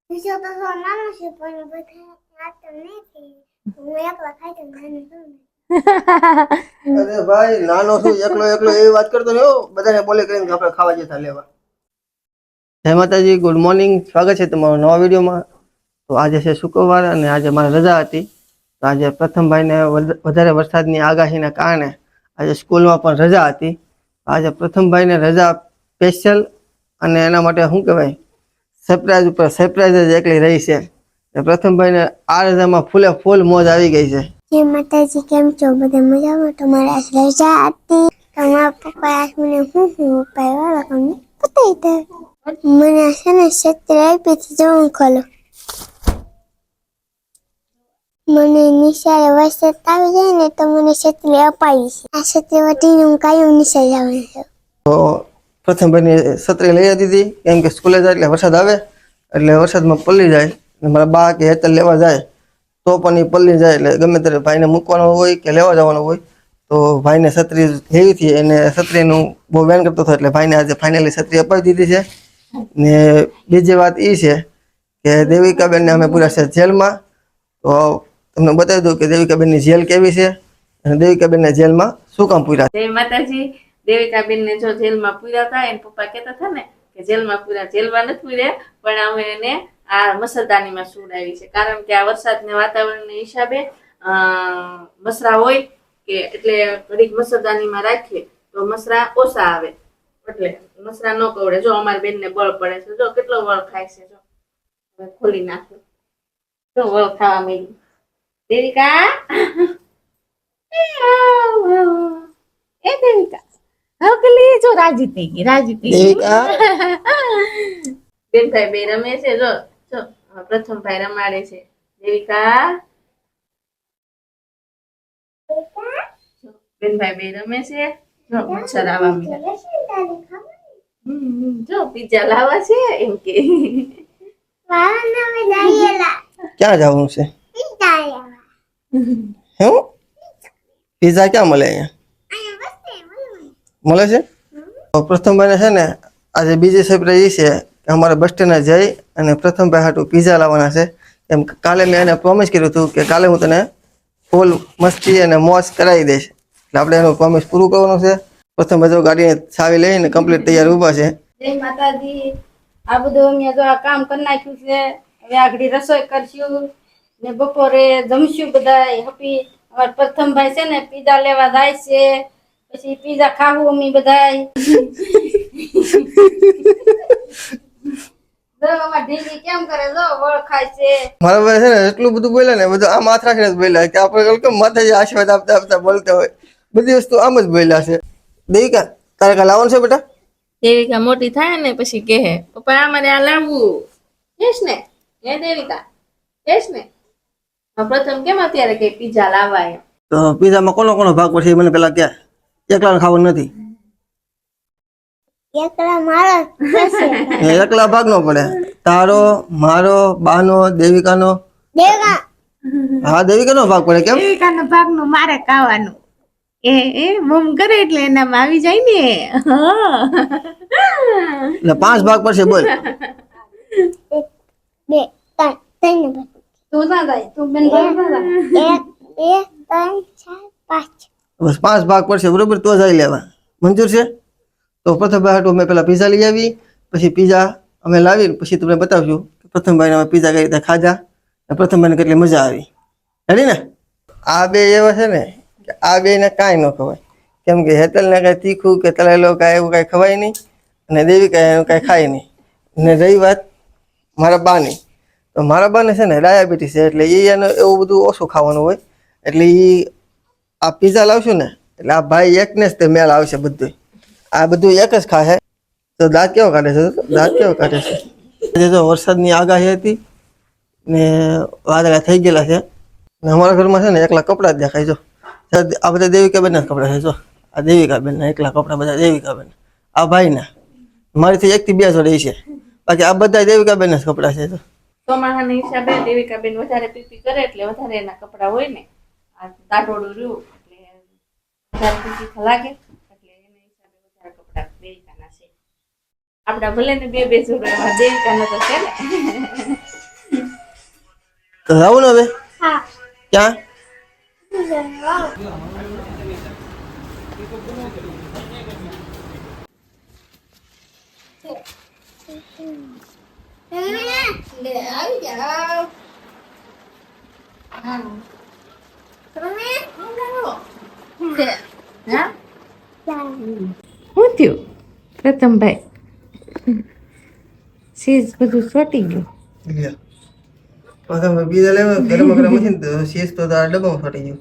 બીજો તો નાનો છે પણ બધા નાતો નથી. હું એકલા ખાઈ તો નાનો છું. અરે ભાઈ નાનો છું એકલો એકલો એવી વાત કરતો ને બધાને બોલે કરીને આપણે ખાવા જતા લેવા. જય માતાજી, ગુડ મોર્નિંગ, સ્વાગત છે તમારો નવા વિડીયોમાં. તો આજે છે શુક્રવાર અને આજે મારી રજા હતી. તો આજે પ્રથમભાઈને વધારે વરસાદની આગાહીના કારણે આજે સ્કૂલમાં પણ રજા હતી. આજે પ્રથમભાઈને રજા સ્પેશિયલ અને એના માટે શું કહેવાય સરપ્રાઈઝ ઉપર સરપ્રાઈઝ જ એકલી રહી છે. પ્રથમભાઈને આ રજામાં ફૂલે ફૂલ મોજ આવી ગઈ છે. જય માતાજી, કેમ છો બધા મજામાં? તમારા રજા હતી તમારા પપ્પા આજ મને હું ઉપાય તમને બતાવી દે. મને છે ને છત્રી આપી હતી, જવું ખોલો. મને નિશાળે વરસાદ આવી જાય ને તો મને છત્રી અપાવી છે. આ છત્રી વટીને હું કાયમ નિશાળે જવાનું છું. તો પ્રથમભાઈને છત્રી લઈ દીધી કેમ કે સ્કૂલે જાય એટલે વરસાદ આવે એટલે વરસાદમાં પલળી જાય. મારા બા કે હેતર લેવા જાય તો પણ એ પલળી જાય એટલે ગમે ત્યારે ભાઈને મૂકવાનો હોય કે લેવા જવાનો હોય તો ભાઈને છત્રી લેવી હતી. એને છત્રીનું બહુ વેન કરતો હતો એટલે ભાઈને આજે ફાઇનલી છત્રી અપાવી દીધી છે. ને બીજી વાત એ છે કે દેવિકાબેનને અમે પૂરા છે જેલમાં. તો તમને બતાવી દઉં કે દેવિકાબેનની જેલ કેવી છે અને દેવિકાબેનને જેલમાં શું કામ પૂર્યા. જય માતાજી. દેવિકાબેન ને જો જેલમાં પૂર્યા હતા એને પપ્પા કહેતા હતા ને કે જેલમાં પૂર્યા, જેલમાં નથી પૂર્યા પણ અમે એને આ મસરદાનીમાં સુવડાવી છે. કારણ કે આ વરસાદના વાતાવરણના હિસાબે મસરા હોય કે એટલે ઘડીક મસરદાનીમાં રાખીએ તો મસરા ઓછા આવે એટલે મસરા ન કવડે. જો અમારી બેનને બળ પડે છે, જો કેટલો વળ ખાય છે. જો ખોલી નાખ્યો, જો વળ ખાવા માંડી. દેવિકા એ દેવિકા હકલી જો રાજી થઈ ગઈ, રાજી થઈ ગઈ. બેનભાઈ બે રમે છે. જો જો પ્રથમભાઈ રમાડે છે. દેવિકા બેનભાઈ બે રમે છે. જો મચ્છર આવવા માંડ્યા. જો પિઝા લાવવા છે એમ કે ક્યાં જવાનું છે? હે પિઝા ક્યાં મળે? અહીંયા મળે છે. પ્રથમભાઈને છે ને આજે બીજી સરપ્રાઈઝ છે કે અમારા બસ સ્ટેન્ડે જઈ અને પ્રથમભાઈ હાટું પિઝા લાવવાના છે. એમ કાલે મેં એને પ્રોમિસ કર્યું હતું કે કાલે હું તને ફૂલ મસ્તી અને મોજ કરાવી દઈશ એટલે આપણે એનું પ્રોમિસ પૂરું કરવાનું છે. પ્રથમભાઈ જો ગાડીને ચાવી લઈને કમ્પ્લીટ તૈયાર ઊભા છે. જય માતાજી. આ બધું અમે જો આ કામ કરી નાખ્યું છે. હવે આગળ રસોઈ કરશું ને બપોરે જમશું બધા હપી. અમારા પ્રથમભાઈ છે ને પીઝા લેવા જાય છે. પછી પીઝા ખાવું અમે બધા. કેમ કરે જો વળ ખાય છે. મારા ભાઈ છે ને એટલું બધું બોલ્યા ને બધું આમ હાથ રાખીને જ બોલ્યા કે આપણે કેમ માથાજી આશીર્વાદ આપતા આપતા બોલતા હોય બધી વસ્તુ આમ જ બોલ્યા છે. દેવિકા તારે કાલે લાવવાનું છે બેટા? દેવિકા મોટી થાય ને પછી કહે પપ્પા અમારે આ લાવવું કેશ ને. હે દેવિકા કેશ ને. પ્રથમ કેમ અત્યારે કે પીઝા લાવવા એમ. તો પીઝામાં કોનો કોનો ભાગ પડશે મને પેલા કે એકલા ખાવાનું નથી. એકલા મારો એકલા ભાગ નો પડે. તારો, મારો, બાનો, દેવિકાનો. દેવિકા હા દેવિકાનો ભાગ પડે. કેમ? દેવિકાનો ભાગ નું મારે ખાવાનું. એ મમ કરે એટલે એનામાં આવી જાય ને. એટલે 5 ભાગ પડશે બોલ. 1 2 3 ભાગ. તું ના જાય તું બેન ભાગ ના જાય. 1 2 3 4 5. બસ 5 ભાગ પડશે બરોબર તો જઈ લેવા મંજૂર છે. તો પ્રથમભાઈ હાટું અમે પેલા પીઝા લઈ આવી પછી પીઝા અમે લાવી પછી તમને બતાવશું પ્રથમભાઈને અમે પીઝા કઈ રીતે ખાધા અને પ્રથમભાઈને કેટલી મજા આવી. હેડી ને? આ બે એવા છે ને કે આ બેને કાંઈ ન ખવાય કેમ કે હેતલને કાંઈ તીખું કે તળેલો કાંઈ એવું કાંઈ ખવાય નહીં અને દેવિકા એવું કાંઈ ખાય નહીં. ને રહી વાત મારા બાની તો મારા બાને છે ને ડાયાબિટીસ છે એટલે એને એવું બધું ઓછું ખાવાનું હોય એટલે એ આ પીઝા લાવશું ને એટલે આ ભાઈ એકને જ તે મેળ આવશે બધું. આ બધું એક જ ખાશે. તો દાંત કેવો કાઢે છે? દાંત કેવો કાઢે છે? આજે તો વરસાદની આગાહી હતી ને વાદળા થઈ ગયેલા છે ને અમારા ઘરમાં છે ને એકલા કપડાં જ દેખાય. જો આ બધા દેવિકાબેનના જ કપડાં છે. જો આ દેવિકાબેનના એકલા કપડાં બધા દેવિકાબેન. આ ભાઈના મારીથી 1 થી 2 જોડે છે બાકી આ બધા દેવિકાબેનના જ કપડાં છે. જો ચોમાસાના હિસાબે દેવિકાબેન વધારે પીપી કરે એટલે વધારે એના કપડા હોય ને આ તાટોડું રહ્યું એટલે વધારે પીપી લાગે એટલે એના હિસાબે વધારે કપડા દેવિકાના છે. આપડા ભલે ને 2 2 જોડે દેવિકાના તો છે ને. તો જાવું ને હવે હા ક્યાં લે આવી જાઓ હા તમે હા ચાલ શું થયું પ્રથમભાઈ સીઝ બધું ચોટી ગયું પાછા બીજા લેવા ગરમ ગરમ મશીન તો શીશ તો આ ડબ્બામાં ફાટી ગયું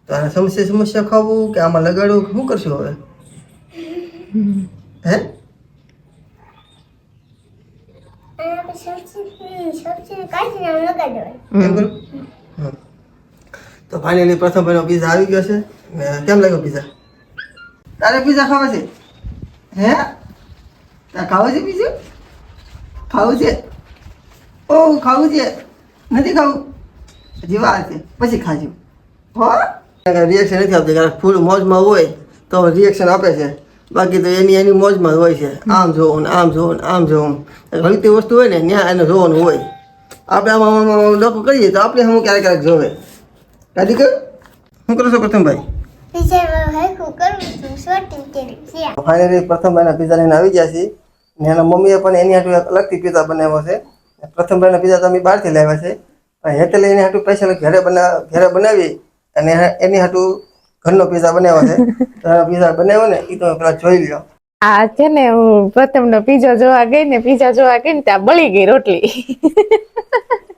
તો આ સમસ્યા ખાવું કે આમાં લગાડવું કે શું કરશું હવે હે સબ્જી કાઢીને લગાડો કેમ કરું હા તો ફાઇનલી પ્રથમ ભાઈનો પીઝા આવી ગયો છે ને કેમ લાગ્યો પીઝા તારે પીઝા ખાવા છે હે તારે ખાવું છે પીઝા ખાવું છે ઓ ખાવું છે નથી ખાવું હજી વાર છે પછી ખાજો હો રિએક્શન નથી આપતી કારણ ફૂલ મોજમાં હોય તો રિએક્શન આપે છે બાકી તો એની મોજમાં હોય છે આમ જોવું ને આમ જોવું ને આમ જોવું હલતી વસ્તુ હોય ને ત્યાં એને જોવાનું હોય આપણે આમાં ડોકો કરીએ તો આપણે હું ક્યારેક ક્યારેક જોવે કાઢી કર શું કરો છો પ્રથમભાઈ પીઝા હરખું કરું છું સોટી કરી છે ફાઇનલી પ્રથમભાઈના પીઝા લઈને આવી ગયા છીએ ને એના મમ્મીએ પણ એની હાટું એક અલગથી પીઝા બનાવ્યો છે પ્રથમભાઈના પીઝા તો અમે બહારથી લાવ્યા છે પણ હેતે લઈને હાટું સ્પેશિયલ ઘરે બનાવી અને એની હાટું ઘરનો પીઝા બનાવ્યો છે તો પીઝા બનાવ્યો ને એ તો પેલા જોઈ લ્યો આ છે ને હું પ્રથમનો પીઝા જોવા ગઈ ને ત્યાં બળી ગઈ રોટલી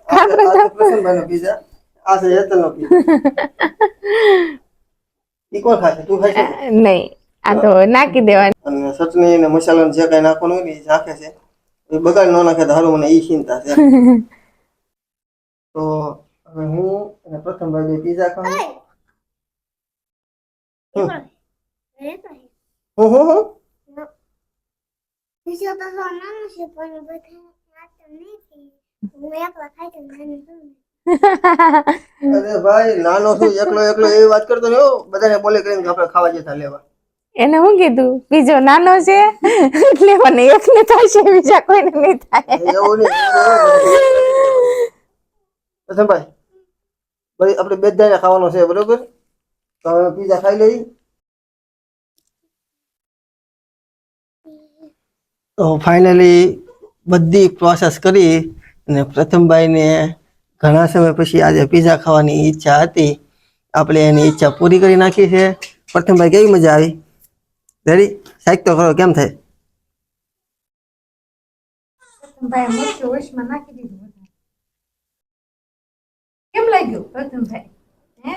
આ તો પ્રથમભાઈનો પીઝા આ છે હેતલનો પીઝા ઈ કોણ ખાશે તું ખાશે નહીં આ તો નાખી દેવાની અને ચટણી ને મસાલા જે કઈ નાખવાનું હોય ને એ નાખે છે એ બગાડ ન નાખે તો હારું મને એ ચિંતા છે તો હવે હું અને પ્રથમભાઈ બે પીઝા ખાઉં હું બીજો તો નાનો છે પણ બધા નાતો નથી હું એકલા ખાઈ તો નાનું છું અરે ભાઈ નાનો છું એકલો એવી વાત કરતો ને બધાને બોલે કરીને કે આપણે ખાવા જતા લેવા એને હું કીધું બીજો નાનો છે એટલે મને એકને થશે બીજા કોઈને નહીં થાય એવું નહીં પ્રથમભાઈ ભાઈ આપણે બે જણાને ખાવાનું છે બરોબર તો હવે પીઝા ખાઈ લઈ તો ફાઇનલી બધી પ્રોસેસ કરી અને પ્રથમભાઈને ઘણા સમય પછી આજે પીઝા ખાવાની ઈચ્છા હતી આપણે એની ઈચ્છા પૂરી કરી નાખી છે પ્રથમભાઈ કેવી મજા આવી રેડી સાઈક તો કરો કેમ થાય ભાઈ મોટી વોશમાં નાખી દીધું કેમ લાગ્યું પ્રથમભાઈ હે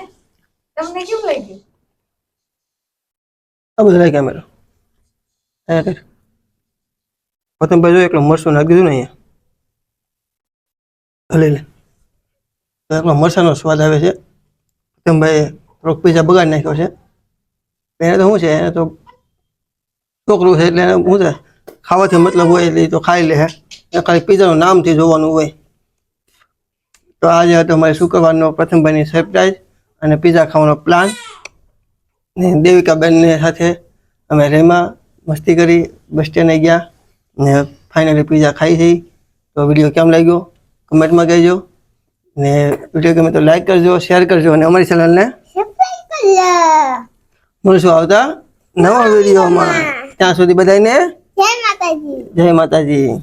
તમને કેમ લાગ્યું આ બધું લાગે કેમેરો પ્રથમભાઈ જો એકલો મરચું નાખી દીધું ને અહીંયા લઈ લે તો એકલો મરચાનો સ્વાદ આવે છે પ્રથમભાઈ થોડોક પીઝા બગાડી નાખ્યો છે એને તો શું છે એને તો છોકરું છે એટલે એને શું છે ખાવાથી મતલબ હોય એટલે તો ખાઈ લે એ ખાલી પીઝાનું નામથી જોવાનું હોય તો આજે હતો અમારે શુક્રવારનો પ્રથમભાઈની સરપ્રાઈઝ અને પીઝા ખાવાનો પ્લાન ને દેવિકાબેનને સાથે અમે રેમાં મસ્તી કરી બસ સ્ટેન્ડે ગયા ને ફાઇનલી પીઝા ખાઈ જઈ તો વિડીયો કેમ લાગ્યો કમેન્ટમાં કહેજો ને વિડીયો ગમે તો લાઈક કરજો શેર કરજો અને અમારી ચેનલને સબસ્ક્રાઇબ કરો મળશું આવતા નવા વિડીયોમાં ત્યાં સુધી બધાને જય માતાજી જય માતાજી.